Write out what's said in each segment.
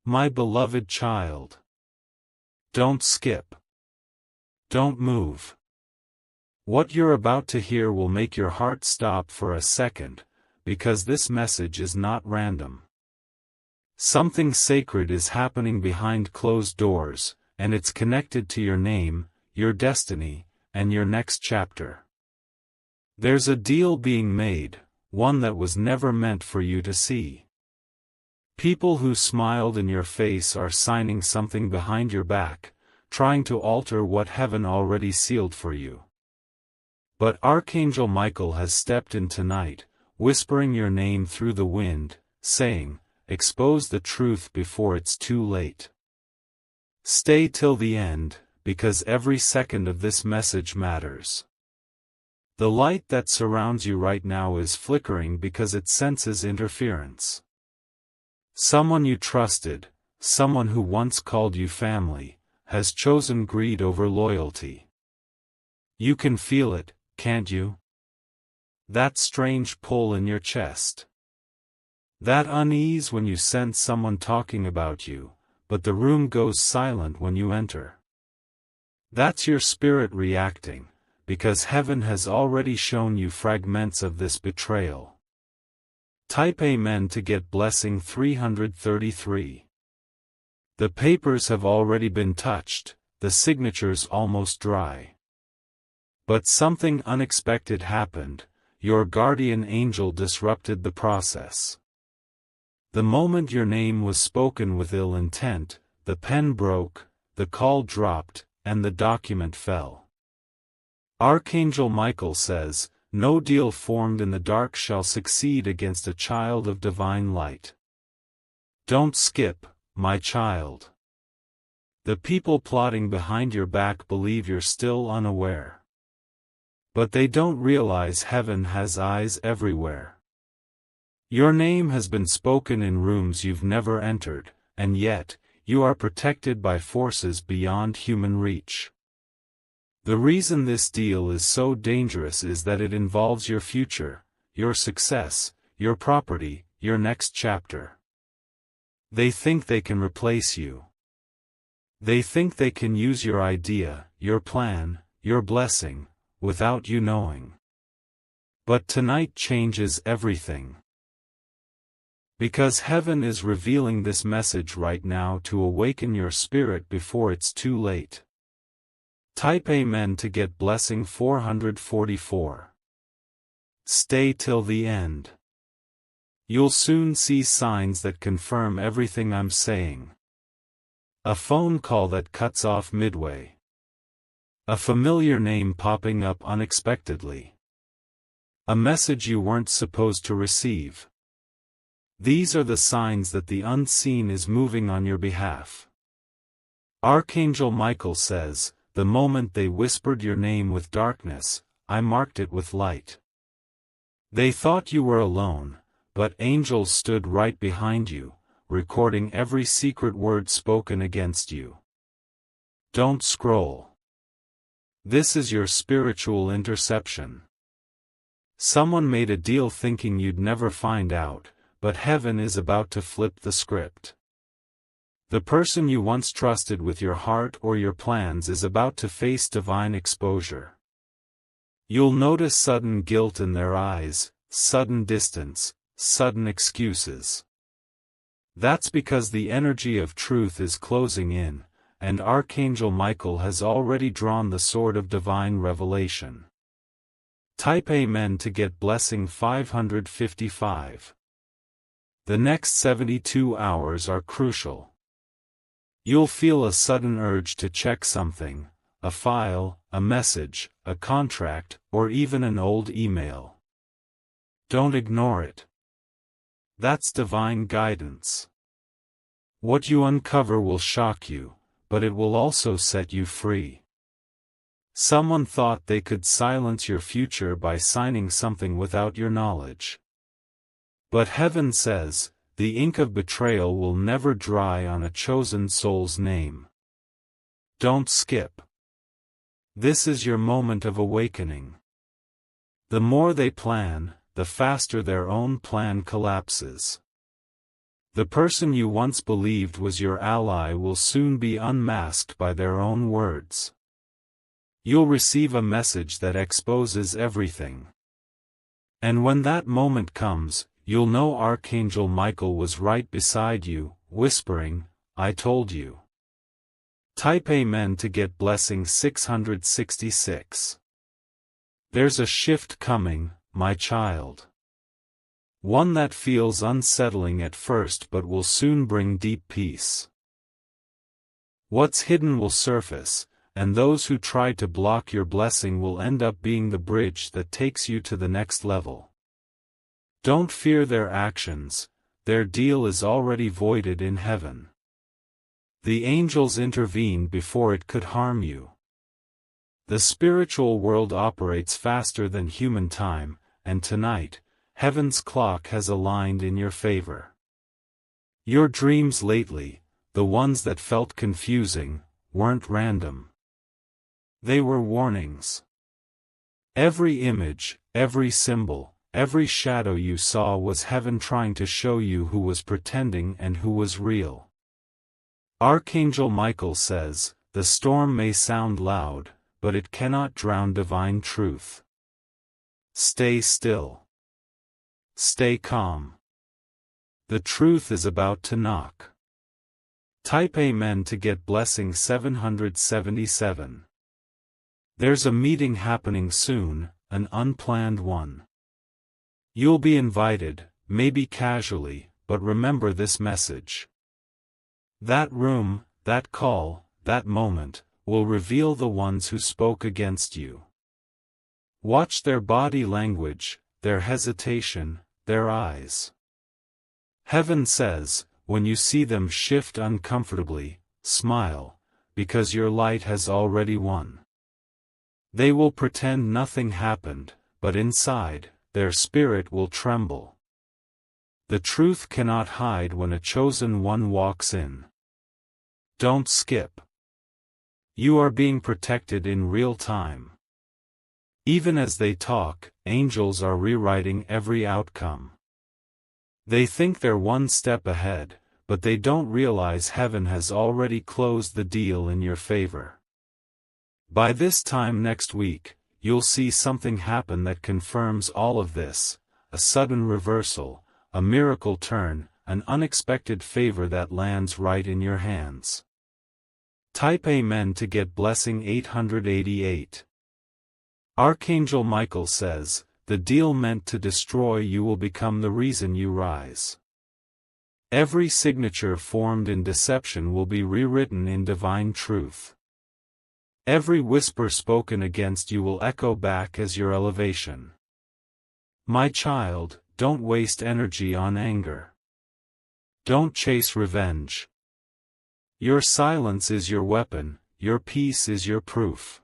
My beloved child. Don't skip. Don't move. What you're about to hear will make your heart stop for a second, because this message is not random. Something sacred is happening behind closed doors, and it's connected to your name, your destiny, and your next chapter. There's a deal being made, one that was never meant for you to see. People who smiled in your face are signing something behind your back, trying to alter what heaven already sealed for you. But Archangel Michael has stepped in tonight, whispering your name through the wind, saying, expose the truth before it's too late. Stay till the end, because every second of this message matters. The light that surrounds you right now is flickering because it senses interference. Someone you trusted, someone who once called you family, has chosen greed over loyalty. You can feel it, can't you? That strange pull in your chest. That unease when you sense someone talking about you, but the room goes silent when you enter. That's your spirit reacting, because heaven has already shown you fragments of this betrayal. Type Amen to get blessing 333. The papers have already been touched, the signatures almost dry. But something unexpected happened, your guardian angel disrupted the process. The moment your name was spoken with ill intent, the pen broke, the call dropped, and the document fell. Archangel Michael says, no deal formed in the dark shall succeed against a child of divine light. Don't skip, my child. The people plotting behind your back believe you're still unaware. But they don't realize heaven has eyes everywhere. Your name has been spoken in rooms you've never entered, and yet, you are protected by forces beyond human reach. The reason this deal is so dangerous is that it involves your future, your success, your property, your next chapter. They think they can replace you. They think they can use your idea, your plan, your blessing, without you knowing. But tonight changes everything. Because heaven is revealing this message right now to awaken your spirit before it's too late. Type Amen to get blessing 444. Stay till the end. You'll soon see signs that confirm everything I'm saying. A phone call that cuts off midway. A familiar name popping up unexpectedly. A message you weren't supposed to receive. These are the signs that the unseen is moving on your behalf. Archangel Michael says, the moment they whispered your name with darkness, I marked it with light. They thought you were alone, but angels stood right behind you, recording every secret word spoken against you. Don't scroll. This is your spiritual interception. Someone made a deal thinking you'd never find out, but heaven is about to flip the script. The person you once trusted with your heart or your plans is about to face divine exposure. You'll notice sudden guilt in their eyes, sudden distance, sudden excuses. That's because the energy of truth is closing in, and Archangel Michael has already drawn the sword of divine revelation. Type Amen to get blessing 555. The next 72 hours are crucial. You'll feel a sudden urge to check something, a file, a message, a contract, or even an old email. Don't ignore it. That's divine guidance. What you uncover will shock you, but it will also set you free. Someone thought they could silence your future by signing something without your knowledge. But heaven says, the ink of betrayal will never dry on a chosen soul's name. Don't skip. This is your moment of awakening. The more they plan, the faster their own plan collapses. The person you once believed was your ally will soon be unmasked by their own words. You'll receive a message that exposes everything. And when that moment comes, you'll know Archangel Michael was right beside you, whispering, "I told you." Type Amen to get blessing 666. There's a shift coming, my child. One that feels unsettling at first but will soon bring deep peace. What's hidden will surface, and those who try to block your blessing will end up being the bridge that takes you to the next level. Don't fear their actions, their deal is already voided in heaven. The angels intervened before it could harm you. The spiritual world operates faster than human time, and tonight, heaven's clock has aligned in your favor. Your dreams lately, the ones that felt confusing, weren't random. They were warnings. Every image, every symbol, every shadow you saw was heaven trying to show you who was pretending and who was real. Archangel Michael says, "The storm may sound loud, but it cannot drown divine truth." Stay still. Stay calm. The truth is about to knock. Type Amen to get blessing 777. There's a meeting happening soon, an unplanned one. You'll be invited, maybe casually, but remember this message. That room, that call, that moment, will reveal the ones who spoke against you. Watch their body language, their hesitation, their eyes. Heaven says, when you see them shift uncomfortably, smile, because your light has already won. They will pretend nothing happened, but inside, their spirit will tremble. The truth cannot hide when a chosen one walks in. Don't skip. You are being protected in real time. Even as they talk, angels are rewriting every outcome. They think they're one step ahead, but they don't realize heaven has already closed the deal in your favor. By this time next week, you'll see something happen that confirms all of this, a sudden reversal, a miracle turn, an unexpected favor that lands right in your hands. Type Amen to get blessing 888. Archangel Michael says, "The deal meant to destroy you will become the reason you rise." Every signature formed in deception will be rewritten in divine truth. Every whisper spoken against you will echo back as your elevation. My child, don't waste energy on anger. Don't chase revenge. Your silence is your weapon, your peace is your proof.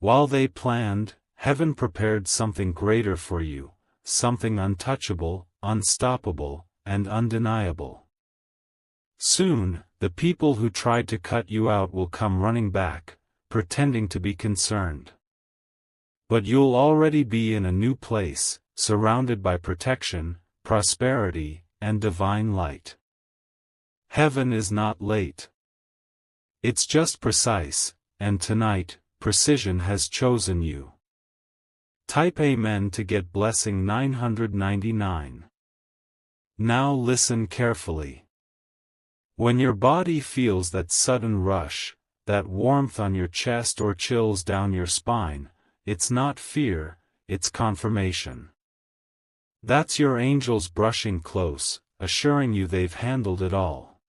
While they planned, heaven prepared something greater for you, something untouchable, unstoppable, and undeniable. Soon, the people who tried to cut you out will come running back, pretending to be concerned. But you'll already be in a new place, surrounded by protection, prosperity, and divine light. Heaven is not late. It's just precise, and tonight, precision has chosen you. Type Amen to get blessing 999. Now listen carefully. When your body feels that sudden rush, that warmth on your chest or chills down your spine, it's not fear, it's confirmation. That's your angels brushing close, assuring you they've handled it all.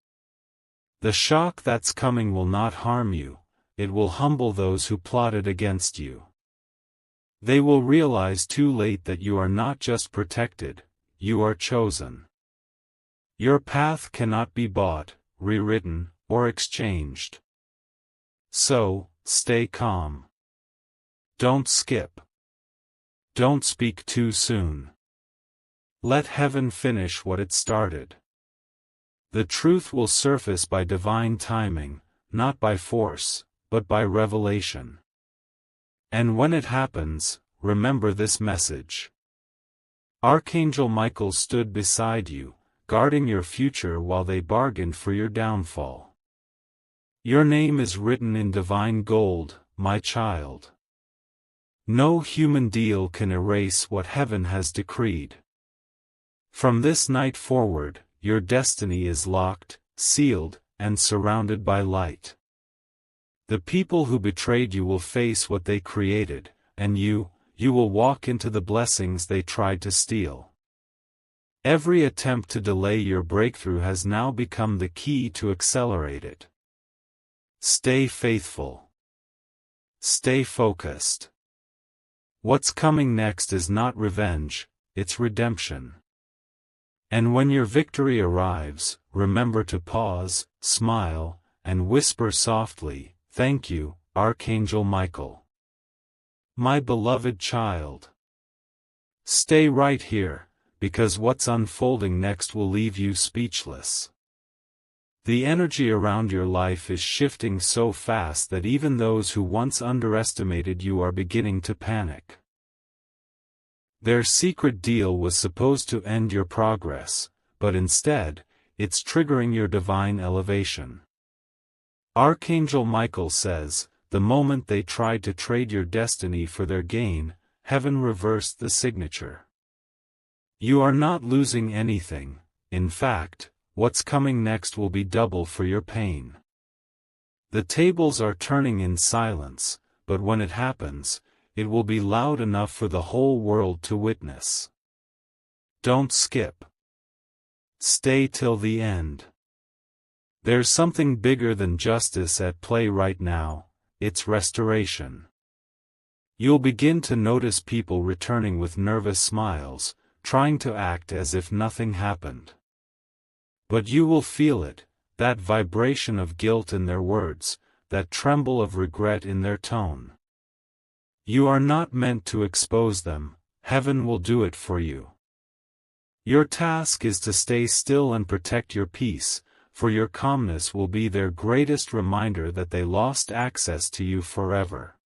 The shock that's coming will not harm you, it will humble those who plotted against you. They will realize too late that you are not just protected, you are chosen. Your path cannot be bought, rewritten, or exchanged. So, stay calm. Don't skip. Don't speak too soon. Let heaven finish what it started. The truth will surface by divine timing, not by force, but by revelation. And when it happens, remember this message. Archangel Michael stood beside you, guarding your future while they bargained for your downfall. Your name is written in divine gold, my child. No human deal can erase what heaven has decreed. From this night forward, your destiny is locked, sealed, and surrounded by light. The people who betrayed you will face what they created, and you will walk into the blessings they tried to steal. Every attempt to delay your breakthrough has now become the key to accelerate it. Stay faithful. Stay focused. What's coming next is not revenge, it's redemption. And when your victory arrives, remember to pause, smile, and whisper softly, "Thank you, Archangel Michael. My beloved child." Stay right here, because what's unfolding next will leave you speechless. The energy around your life is shifting so fast that even those who once underestimated you are beginning to panic. Their secret deal was supposed to end your progress, but instead, it's triggering your divine elevation. Archangel Michael says, the moment they tried to trade your destiny for their gain, heaven reversed the signature. You are not losing anything. In fact, what's coming next will be double for your pain. The tables are turning in silence, but when it happens, it will be loud enough for the whole world to witness. Don't skip. Stay till the end. There's something bigger than justice at play right now, it's restoration. You'll begin to notice people returning with nervous smiles, trying to act as if nothing happened. But you will feel it, that vibration of guilt in their words, that tremble of regret in their tone. You are not meant to expose them, heaven will do it for you. Your task is to stay still and protect your peace, for your calmness will be their greatest reminder that they lost access to you forever.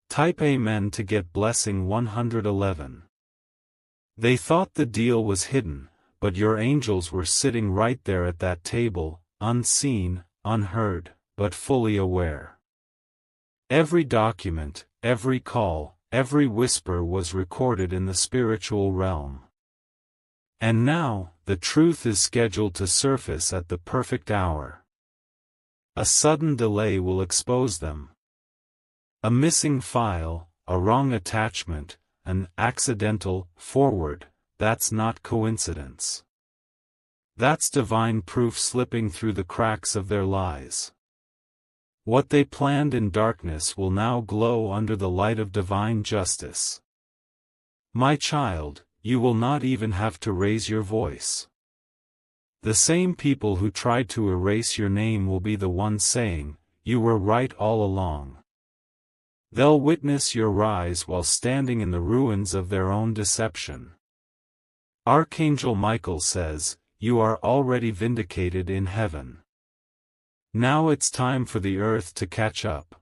Type Amen to get blessing 111. They thought the deal was hidden, but your angels were sitting right there at that table, unseen, unheard, but fully aware. Every document, every call, every whisper was recorded in the spiritual realm. And now, the truth is scheduled to surface at the perfect hour. A sudden delay will expose them. A missing file, a wrong attachment, an accidental forward, that's not coincidence. That's divine proof slipping through the cracks of their lies. What they planned in darkness will now glow under the light of divine justice. My child, you will not even have to raise your voice. The same people who tried to erase your name will be the ones saying, "You were right all along." They'll witness your rise while standing in the ruins of their own deception. Archangel Michael says, you are already vindicated in heaven. Now it's time for the earth to catch up.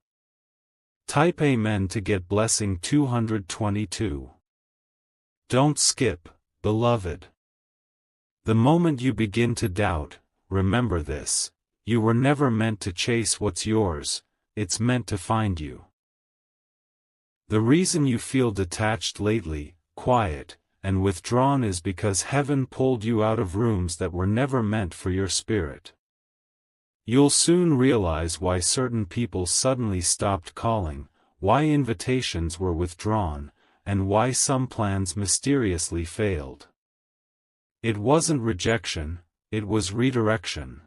Type Amen to get blessing 222. Don't skip, beloved. The moment you begin to doubt, remember this: you were never meant to chase what's yours, it's meant to find you. The reason you feel detached lately, quiet, and withdrawn is because heaven pulled you out of rooms that were never meant for your spirit. You'll soon realize why certain people suddenly stopped calling, why invitations were withdrawn, and why some plans mysteriously failed. It wasn't rejection, it was redirection.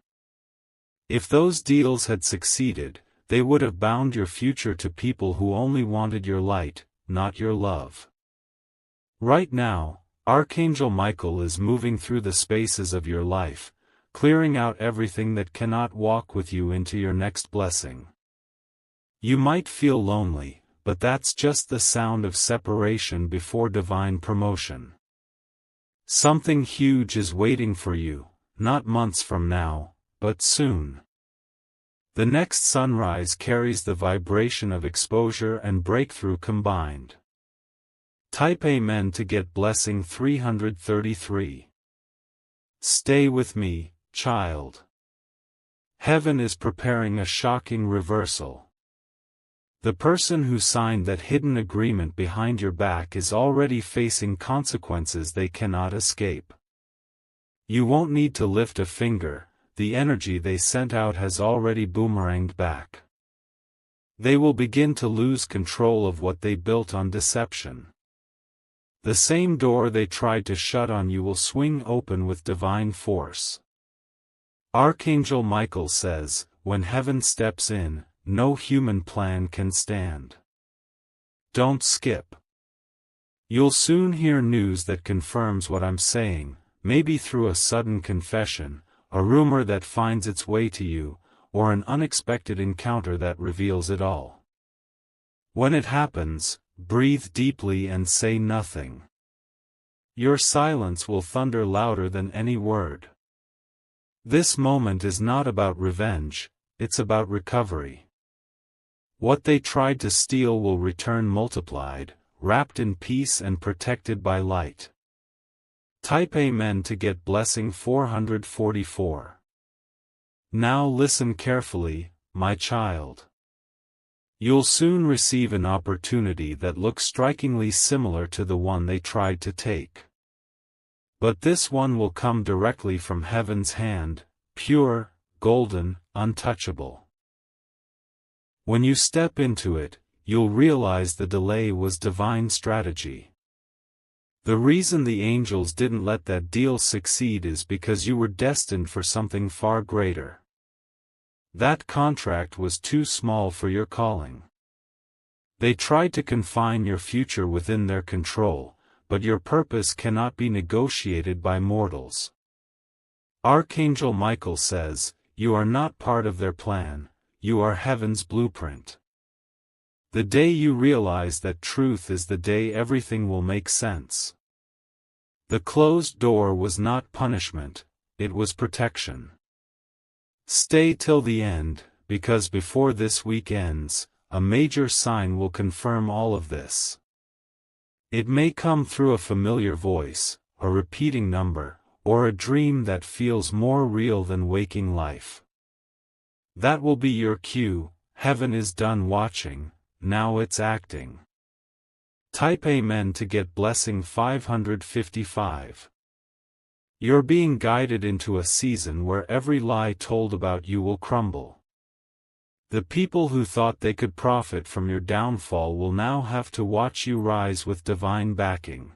If those deals had succeeded, they would have bound your future to people who only wanted your light, not your love. Right now, Archangel Michael is moving through the spaces of your life, clearing out everything that cannot walk with you into your next blessing. You might feel lonely, but that's just the sound of separation before divine promotion. Something huge is waiting for you, not months from now, but soon. The next sunrise carries the vibration of exposure and breakthrough combined. Type Amen to get blessing 333. Stay with me, child. Heaven is preparing a shocking reversal. The person who signed that hidden agreement behind your back is already facing consequences they cannot escape. You won't need to lift a finger, the energy they sent out has already boomeranged back. They will begin to lose control of what they built on deception. The same door they tried to shut on you will swing open with divine force. Archangel Michael says, when heaven steps in, no human plan can stand. Don't skip. You'll soon hear news that confirms what I'm saying, maybe through a sudden confession, a rumor that finds its way to you, or an unexpected encounter that reveals it all. When it happens, breathe deeply and say nothing. Your silence will thunder louder than any word. This moment is not about revenge, it's about recovery. What they tried to steal will return multiplied, wrapped in peace and protected by light. Type Amen to get blessing 444. Now listen carefully, my child. You'll soon receive an opportunity that looks strikingly similar to the one they tried to take. But this one will come directly from heaven's hand, pure, golden, untouchable. When you step into it, you'll realize the delay was divine strategy. The reason the angels didn't let that deal succeed is because you were destined for something far greater. That contract was too small for your calling. They tried to confine your future within their control, but your purpose cannot be negotiated by mortals. Archangel Michael says, you are not part of their plan, you are heaven's blueprint. The day you realize that truth is the day everything will make sense. The closed door was not punishment, it was protection. Stay till the end, because before this week ends, a major sign will confirm all of this. It may come through a familiar voice, a repeating number, or a dream that feels more real than waking life. That will be your cue, heaven is done watching, now it's acting. Type Amen to get blessing 555. You're being guided into a season where every lie told about you will crumble. The people who thought they could profit from your downfall will now have to watch you rise with divine backing.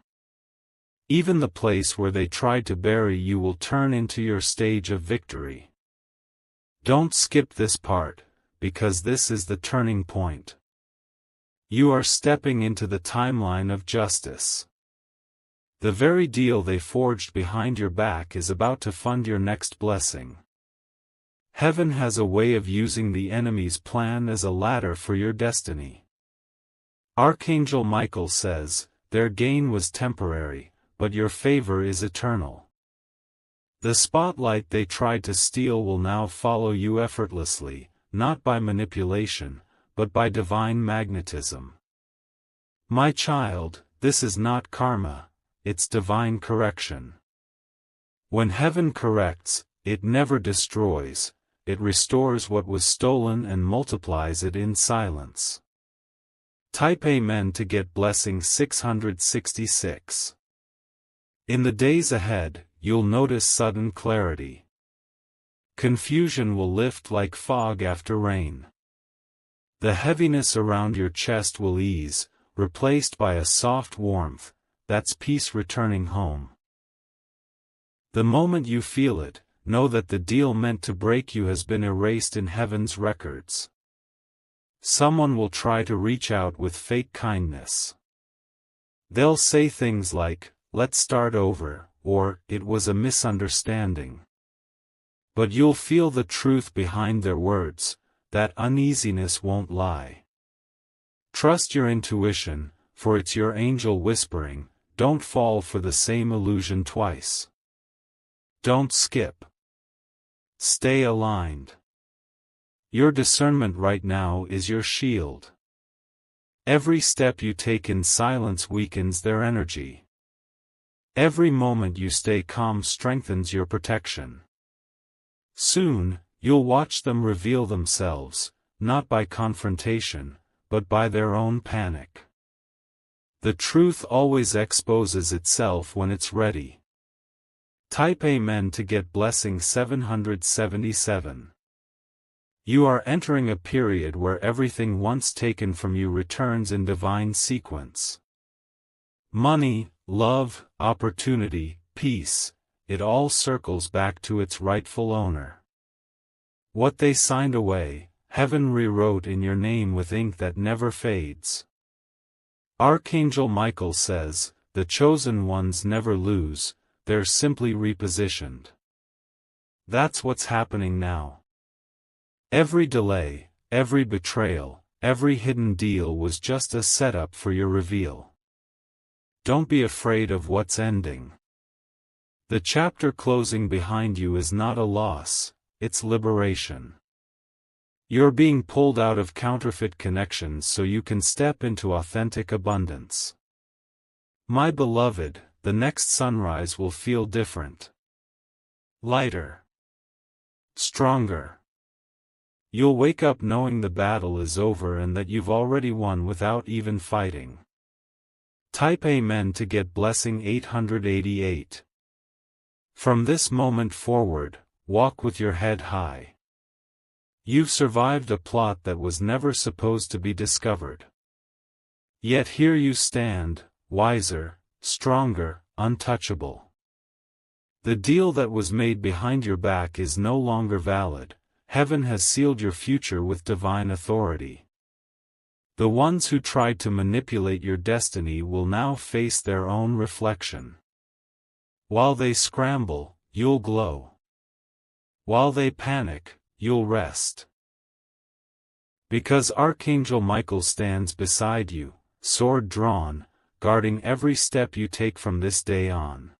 Even the place where they tried to bury you will turn into your stage of victory. Don't skip this part, because this is the turning point. You are stepping into the timeline of justice. The very deal they forged behind your back is about to fund your next blessing. Heaven has a way of using the enemy's plan as a ladder for your destiny. Archangel Michael says, their gain was temporary, but your favor is eternal. The spotlight they tried to steal will now follow you effortlessly, not by manipulation, but by divine magnetism. My child, this is not karma, it's divine correction. When heaven corrects, it never destroys, it restores what was stolen and multiplies it in silence. Type Amen to get blessing 666. In the days ahead, you'll notice sudden clarity. Confusion will lift like fog after rain. The heaviness around your chest will ease, replaced by a soft warmth, that's peace returning home. The moment you feel it, know that the deal meant to break you has been erased in heaven's records. Someone will try to reach out with fake kindness. They'll say things like, let's start over, or, it was a misunderstanding. But you'll feel the truth behind their words, that uneasiness won't lie. Trust your intuition, for it's your angel whispering, don't fall for the same illusion twice. Don't skip. Stay aligned. Your discernment right now is your shield. Every step you take in silence weakens their energy. Every moment you stay calm strengthens your protection. Soon, you'll watch them reveal themselves, not by confrontation, but by their own panic. The truth always exposes itself when it's ready. Type Amen to get blessing 777. You are entering a period where everything once taken from you returns in divine sequence. Money, love, opportunity, peace, it all circles back to its rightful owner. What they signed away, heaven rewrote in your name with ink that never fades. Archangel Michael says, the chosen ones never lose, they're simply repositioned. That's what's happening now. Every delay, every betrayal, every hidden deal was just a setup for your reveal. Don't be afraid of what's ending. The chapter closing behind you is not a loss, it's liberation. You're being pulled out of counterfeit connections so you can step into authentic abundance. My beloved, the next sunrise will feel different. Lighter. Stronger. You'll wake up knowing the battle is over and that you've already won without even fighting. Type Amen to get blessing 888. From this moment forward, walk with your head high. You've survived a plot that was never supposed to be discovered. Yet here you stand, wiser, stronger, untouchable. The deal that was made behind your back is no longer valid. Heaven has sealed your future with divine authority. The ones who tried to manipulate your destiny will now face their own reflection. While they scramble, you'll glow. While they panic, you'll rest. Because Archangel Michael stands beside you, sword drawn, guarding every step you take from this day on.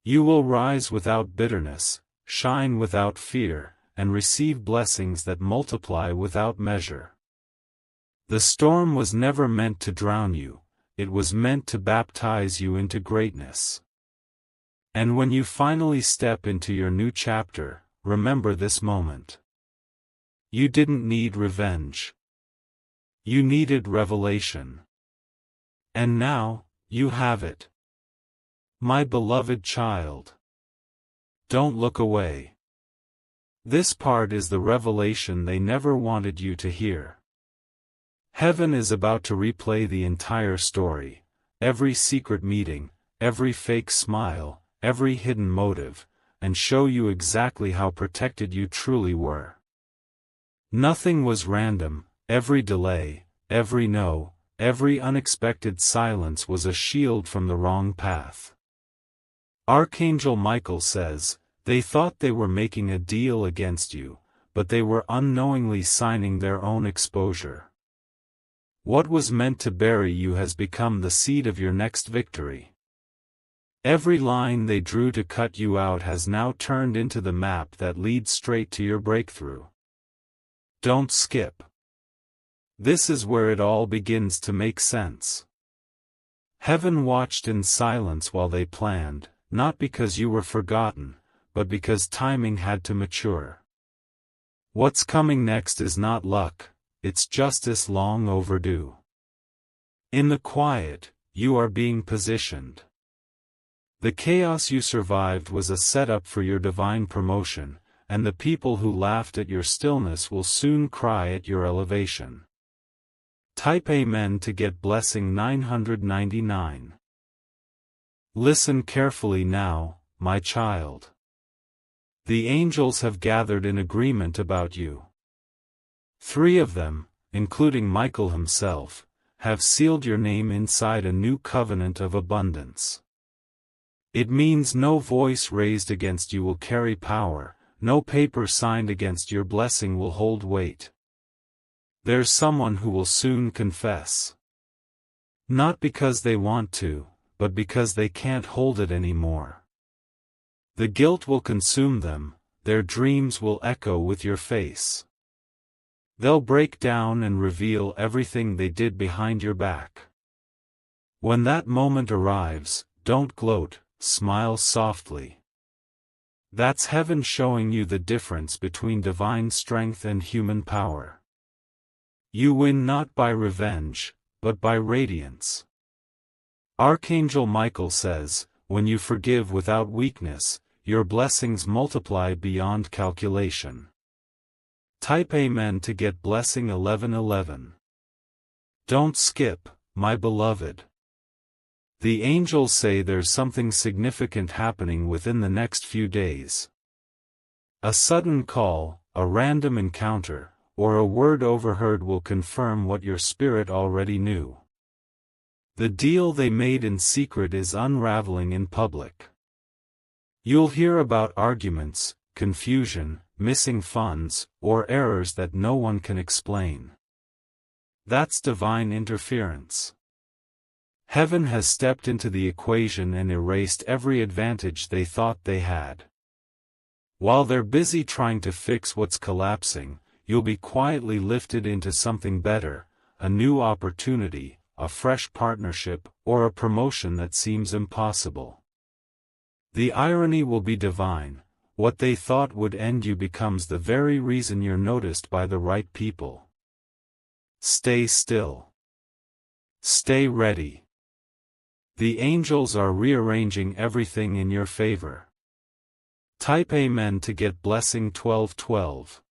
You will rise without bitterness, shine without fear, and receive blessings that multiply without measure. The storm was never meant to drown you, it was meant to baptize you into greatness. And when you finally step into your new chapter, remember this moment. You didn't need revenge. You needed revelation. And now, you have it. My beloved child. Don't look away. This part is the revelation they never wanted you to hear. Heaven is about to replay the entire story, every secret meeting, every fake smile, every hidden motive, and show you exactly how protected you truly were. Nothing was random, every delay, every no, every unexpected silence was a shield from the wrong path. Archangel Michael says, they thought they were making a deal against you, but they were unknowingly signing their own exposure. What was meant to bury you has become the seed of your next victory. Every line they drew to cut you out has now turned into the map that leads straight to your breakthrough. Don't skip. This is where it all begins to make sense. Heaven watched in silence while they planned, not because you were forgotten, but because timing had to mature. What's coming next is not luck, it's justice long overdue. In the quiet, you are being positioned. The chaos you survived was a setup for your divine promotion, and the people who laughed at your stillness will soon cry at your elevation. Type Amen to get blessing 999. Listen carefully now, my child. The angels have gathered in agreement about you. 3 of them, including Michael himself, have sealed your name inside a new covenant of abundance. It means no voice raised against you will carry power, no paper signed against your blessing will hold weight. There's someone who will soon confess. Not because they want to, but because they can't hold it anymore. The guilt will consume them, their dreams will echo with your face. They'll break down and reveal everything they did behind your back. When that moment arrives, don't gloat, smile softly. That's heaven showing you the difference between divine strength and human power. You win not by revenge, but by radiance. Archangel Michael says, when you forgive without weakness, your blessings multiply beyond calculation. Type Amen to get blessing 1111. Don't skip, my beloved. The angels say there's something significant happening within the next few days. A sudden call, a random encounter, or a word overheard will confirm what your spirit already knew. The deal they made in secret is unraveling in public. You'll hear about arguments, confusion, missing funds, or errors that no one can explain. That's divine interference. Heaven has stepped into the equation and erased every advantage they thought they had. While they're busy trying to fix what's collapsing, you'll be quietly lifted into something better, a new opportunity, a fresh partnership, or a promotion that seems impossible. The irony will be divine. What they thought would end you becomes the very reason you're noticed by the right people. Stay still. Stay ready. The angels are rearranging everything in your favor. Type Amen to get blessing 1212.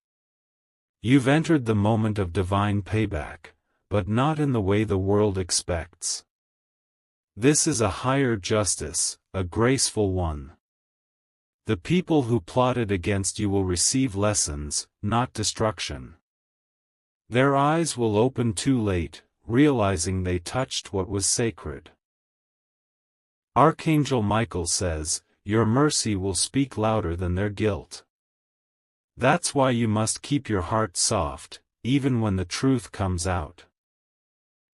You've entered the moment of divine payback, but not in the way the world expects. This is a higher justice, a graceful one. The people who plotted against you will receive lessons, not destruction. Their eyes will open too late, realizing they touched what was sacred. Archangel Michael says, your mercy will speak louder than their guilt. That's why you must keep your heart soft, even when the truth comes out.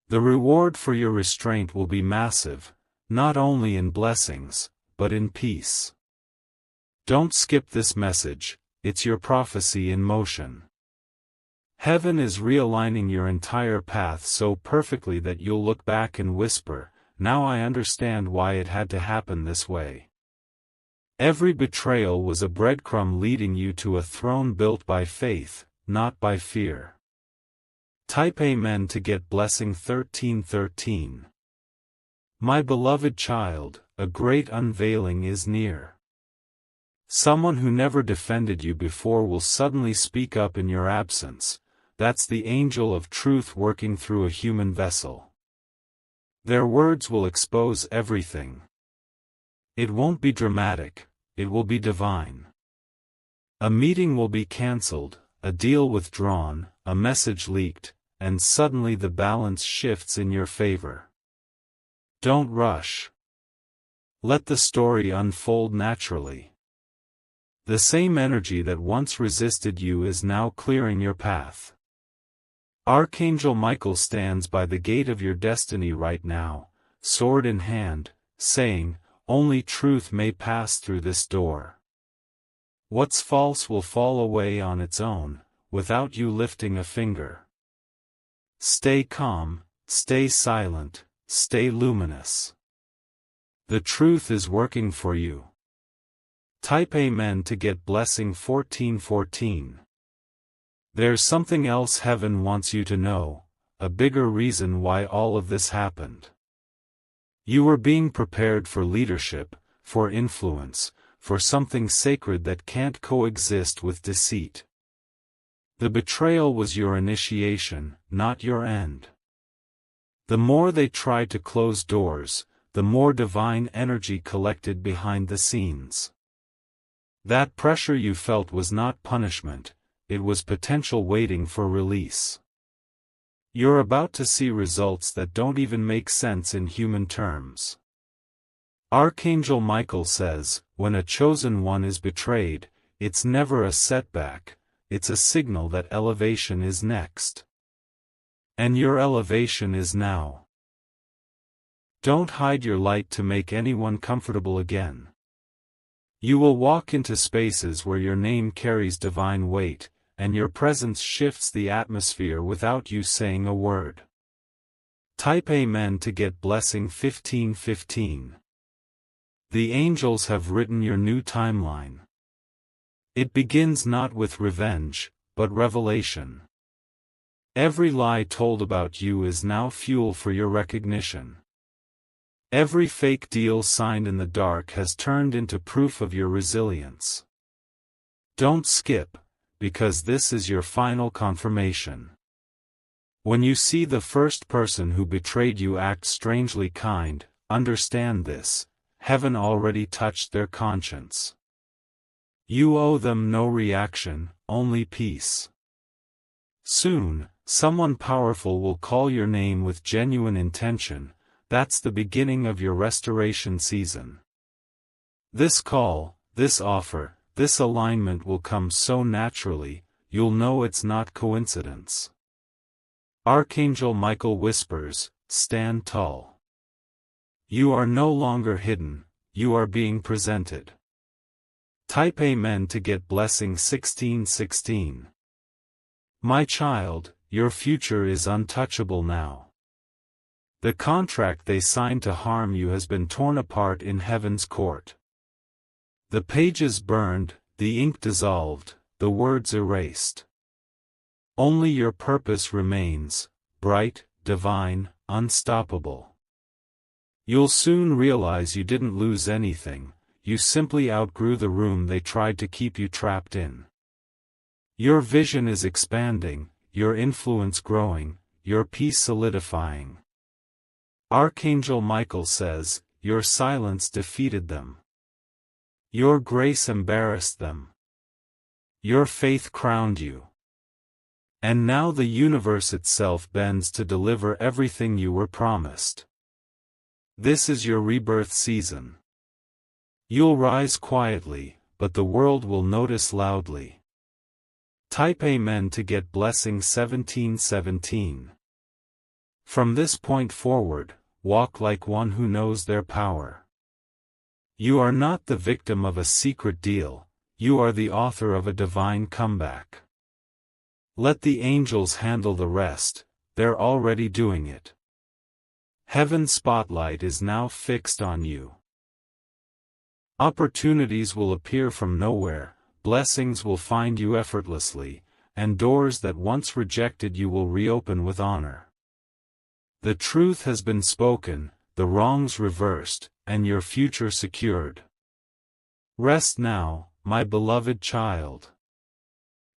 The reward for your restraint will be massive, not only in blessings, but in peace. Don't skip this message, it's your prophecy in motion. Heaven is realigning your entire path so perfectly that you'll look back and whisper, now I understand why it had to happen this way. Every betrayal was a breadcrumb leading you to a throne built by faith, not by fear. Type Amen to get blessing 1313. My beloved child, a great unveiling is near. Someone who never defended you before will suddenly speak up in your absence. That's the angel of truth working through a human vessel. Their words will expose everything. It won't be dramatic, it will be divine. A meeting will be cancelled, a deal withdrawn, a message leaked, and suddenly the balance shifts in your favor. Don't rush. Let the story unfold naturally. The same energy that once resisted you is now clearing your path. Archangel Michael stands by the gate of your destiny right now, sword in hand, saying, only truth may pass through this door. What's false will fall away on its own, without you lifting a finger. Stay calm, stay silent, stay luminous. The truth is working for you. Type Amen to get blessing 1414. There's something else heaven wants you to know, a bigger reason why all of this happened. You were being prepared for leadership, for influence, for something sacred that can't coexist with deceit. The betrayal was your initiation, not your end. The more they tried to close doors, the more divine energy collected behind the scenes. That pressure you felt was not punishment, it was potential waiting for release. You're about to see results that don't even make sense in human terms. Archangel Michael says, when a chosen one is betrayed, it's never a setback, it's a signal that elevation is next. And your elevation is now. Don't hide your light to make anyone comfortable again. You will walk into spaces where your name carries divine weight, and your presence shifts the atmosphere without you saying a word. Type Amen to get blessing 1515. The angels have written your new timeline. It begins not with revenge, but revelation. Every lie told about you is now fuel for your recognition. Every fake deal signed in the dark has turned into proof of your resilience. Don't skip, because this is your final confirmation. When you see the first person who betrayed you act strangely kind, understand this: heaven already touched their conscience. You owe them no reaction, only peace. Soon, someone powerful will call your name with genuine intention. That's the beginning of your restoration season. This call, this offer, this alignment will come so naturally, you'll know it's not coincidence. Archangel Michael whispers, "Stand tall. You are no longer hidden, you are being presented." Type Amen to get blessing 1616. My child, your future is untouchable now. The contract they signed to harm you has been torn apart in heaven's court. The pages burned, the ink dissolved, the words erased. Only your purpose remains, bright, divine, unstoppable. You'll soon realize you didn't lose anything, you simply outgrew the room they tried to keep you trapped in. Your vision is expanding, your influence growing, your peace solidifying. Archangel Michael says, your silence defeated them. Your grace embarrassed them. Your faith crowned you. And now the universe itself bends to deliver everything you were promised. This is your rebirth season. You'll rise quietly, but the world will notice loudly. Type Amen to get blessing 1717. From this point forward, walk like one who knows their power. You are not the victim of a secret deal, you are the author of a divine comeback. Let the angels handle the rest, they're already doing it. Heaven's spotlight is now fixed on you. Opportunities will appear from nowhere, blessings will find you effortlessly, and doors that once rejected you will reopen with honor. The truth has been spoken, the wrongs reversed, and your future secured. Rest now, my beloved child.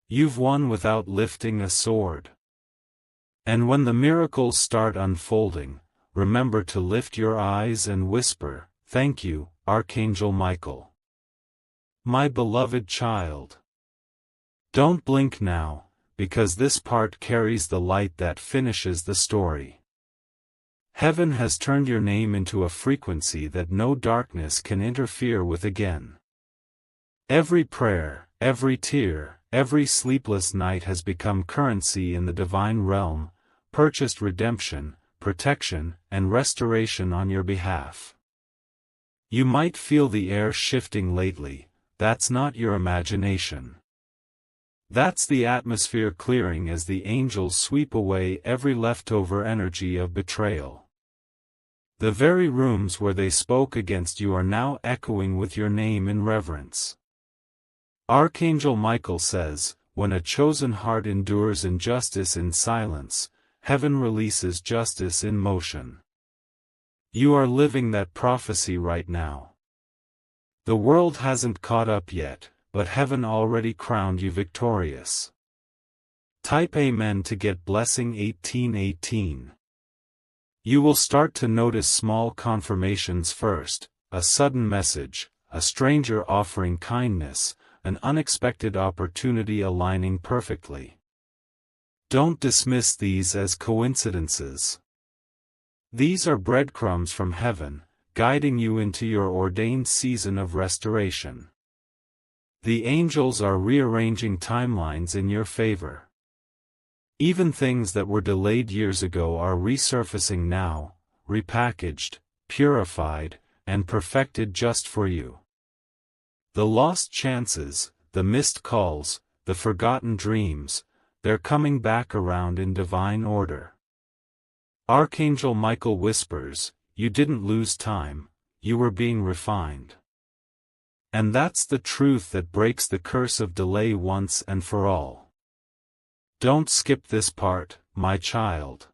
You've won without lifting a sword. And when the miracles start unfolding, remember to lift your eyes and whisper, "Thank you, Archangel Michael." My beloved child. Don't blink now, because this part carries the light that finishes the story. Heaven has turned your name into a frequency that no darkness can interfere with again. Every prayer, every tear, every sleepless night has become currency in the divine realm, purchased redemption, protection, and restoration on your behalf. You might feel the air shifting lately, that's not your imagination. That's the atmosphere clearing as the angels sweep away every leftover energy of betrayal. The very rooms where they spoke against you are now echoing with your name in reverence. Archangel Michael says, when a chosen heart endures injustice in silence, heaven releases justice in motion. You are living that prophecy right now. The world hasn't caught up yet, but heaven already crowned you victorious. Type Amen to get blessing 1818. You will start to notice small confirmations first, a sudden message, a stranger offering kindness, an unexpected opportunity aligning perfectly. Don't dismiss these as coincidences. These are breadcrumbs from heaven, guiding you into your ordained season of restoration. The angels are rearranging timelines in your favor. Even things that were delayed years ago are resurfacing now, repackaged, purified, and perfected just for you. The lost chances, the missed calls, the forgotten dreams, they're coming back around in divine order. Archangel Michael whispers, you didn't lose time, you were being refined. And that's the truth that breaks the curse of delay once and for all. Don't skip this part, my child.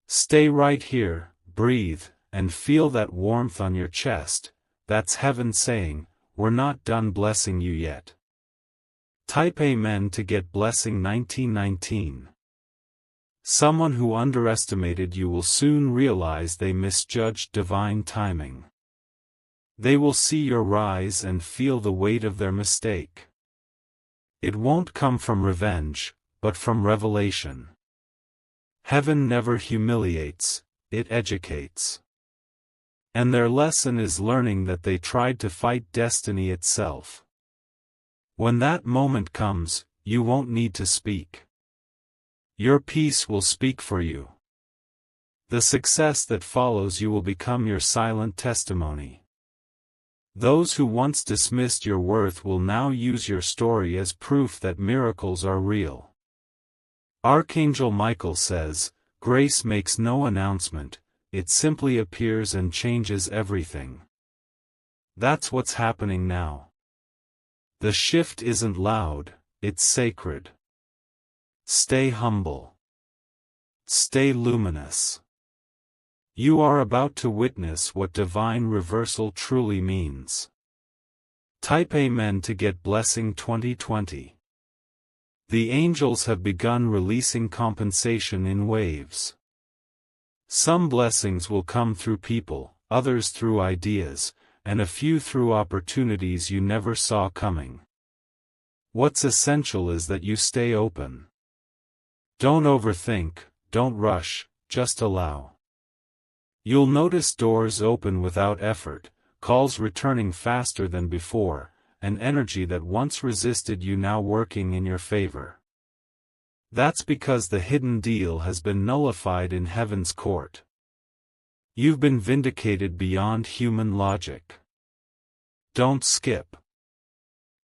Stay right here, breathe, and feel that warmth on your chest. That's heaven saying, we're not done blessing you yet. Type Amen to get blessing 1919. Someone who underestimated you will soon realize they misjudged divine timing. They will see your rise and feel the weight of their mistake. It won't come from revenge, but from revelation. Heaven never humiliates, it educates. And their lesson is learning that they tried to fight destiny itself. When that moment comes, you won't need to speak. Your peace will speak for you. The success that follows you will become your silent testimony. Those who once dismissed your worth will now use your story as proof that miracles are real. Archangel Michael says, grace makes no announcement, it simply appears and changes everything. That's what's happening now. The shift isn't loud, it's sacred. Stay humble. Stay luminous. You are about to witness what divine reversal truly means. Type Amen to get blessing 2020. The angels have begun releasing compensation in waves. Some blessings will come through people, others through ideas, and a few through opportunities you never saw coming. What's essential is that you stay open. Don't overthink, don't rush, just allow. You'll notice doors open without effort, calls returning faster than before, and energy that once resisted you now working in your favor. That's because the hidden deal has been nullified in heaven's court. You've been vindicated beyond human logic. Don't skip.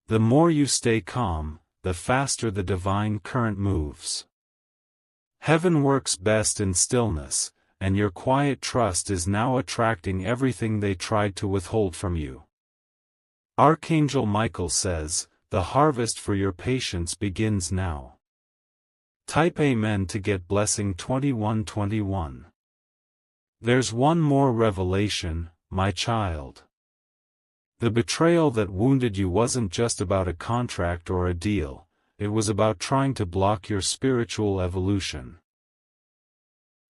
The more you stay calm, the faster the divine current moves. Heaven works best in stillness, and your quiet trust is now attracting everything they tried to withhold from you. Archangel Michael says, the harvest for your patience begins now. Type Amen to get blessing 2121. There's one more revelation, my child. The betrayal that wounded you wasn't just about a contract or a deal, it was about trying to block your spiritual evolution.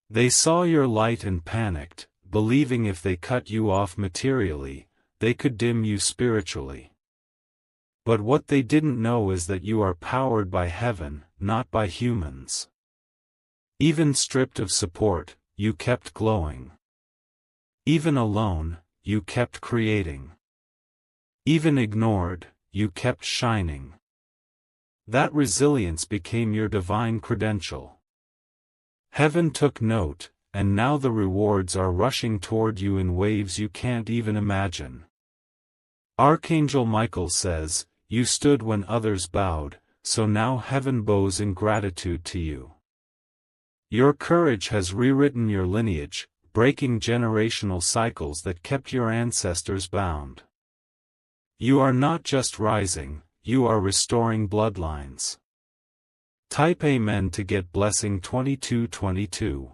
They saw your light and panicked, believing if they cut you off materially, they could dim you spiritually. But what they didn't know is that you are powered by heaven, not by humans. Even stripped of support, you kept glowing. Even alone, you kept creating. Even ignored, you kept shining. That resilience became your divine credential. Heaven took note, and now the rewards are rushing toward you in waves you can't even imagine. Archangel Michael says, you stood when others bowed, so now heaven bows in gratitude to you. Your courage has rewritten your lineage, breaking generational cycles that kept your ancestors bound. You are not just rising, you are restoring bloodlines. Type Amen to get blessing 2222.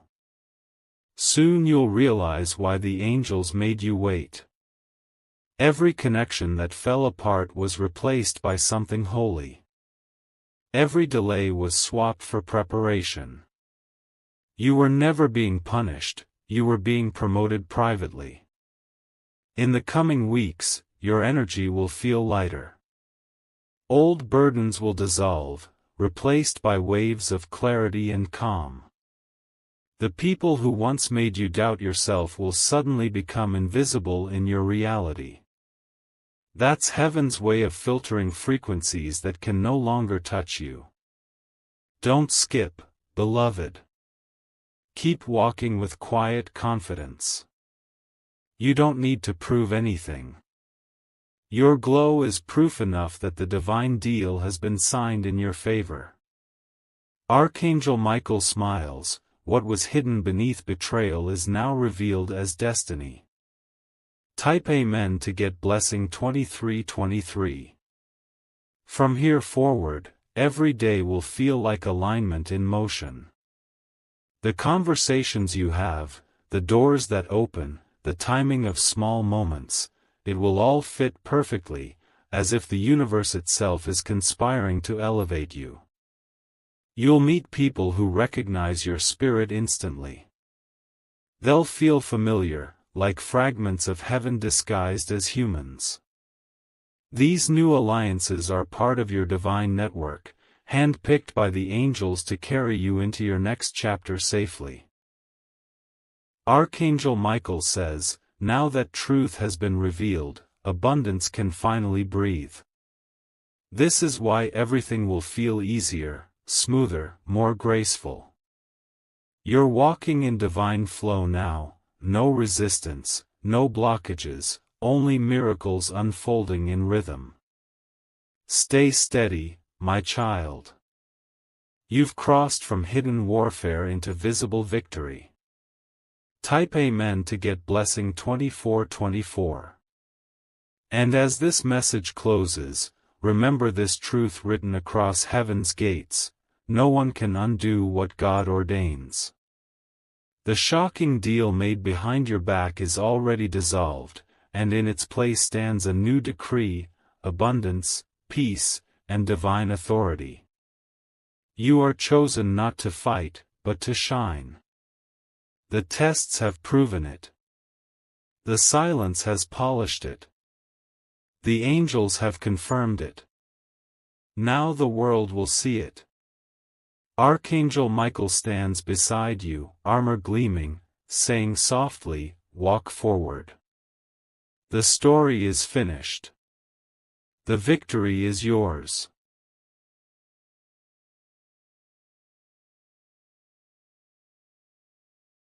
Soon you'll realize why the angels made you wait. Every connection that fell apart was replaced by something holy. Every delay was swapped for preparation. You were never being punished, you were being promoted privately. In the coming weeks, your energy will feel lighter. Old burdens will dissolve, replaced by waves of clarity and calm. The people who once made you doubt yourself will suddenly become invisible in your reality. That's heaven's way of filtering frequencies that can no longer touch you. Don't skip, beloved. Keep walking with quiet confidence. You don't need to prove anything. Your glow is proof enough that the divine deal has been signed in your favor. Archangel Michael smiles, what was hidden beneath betrayal is now revealed as destiny. Type Amen to get blessing 2323. From here forward, every day will feel like alignment in motion. The conversations you have, the doors that open, the timing of small moments, it will all fit perfectly, as if the universe itself is conspiring to elevate you. You'll meet people who recognize your spirit instantly. They'll feel familiar, like fragments of heaven disguised as humans. These new alliances are part of your divine network, handpicked by the angels to carry you into your next chapter safely. Archangel Michael says, now that truth has been revealed, abundance can finally breathe. This is why everything will feel easier, smoother, more graceful. You're walking in divine flow now, no resistance, no blockages, only miracles unfolding in rhythm. Stay steady, my child. You've crossed from hidden warfare into visible victory. Type Amen to get blessing 2424. And as this message closes, remember this truth written across heaven's gates: no one can undo what God ordains. The shocking deal made behind your back is already dissolved, and in its place stands a new decree: abundance, peace, and divine authority. You are chosen not to fight, but to shine. The tests have proven it. The silence has polished it. The angels have confirmed it. Now the world will see it. Archangel Michael stands beside you, armor gleaming, saying softly, walk forward. The story is finished. The victory is yours.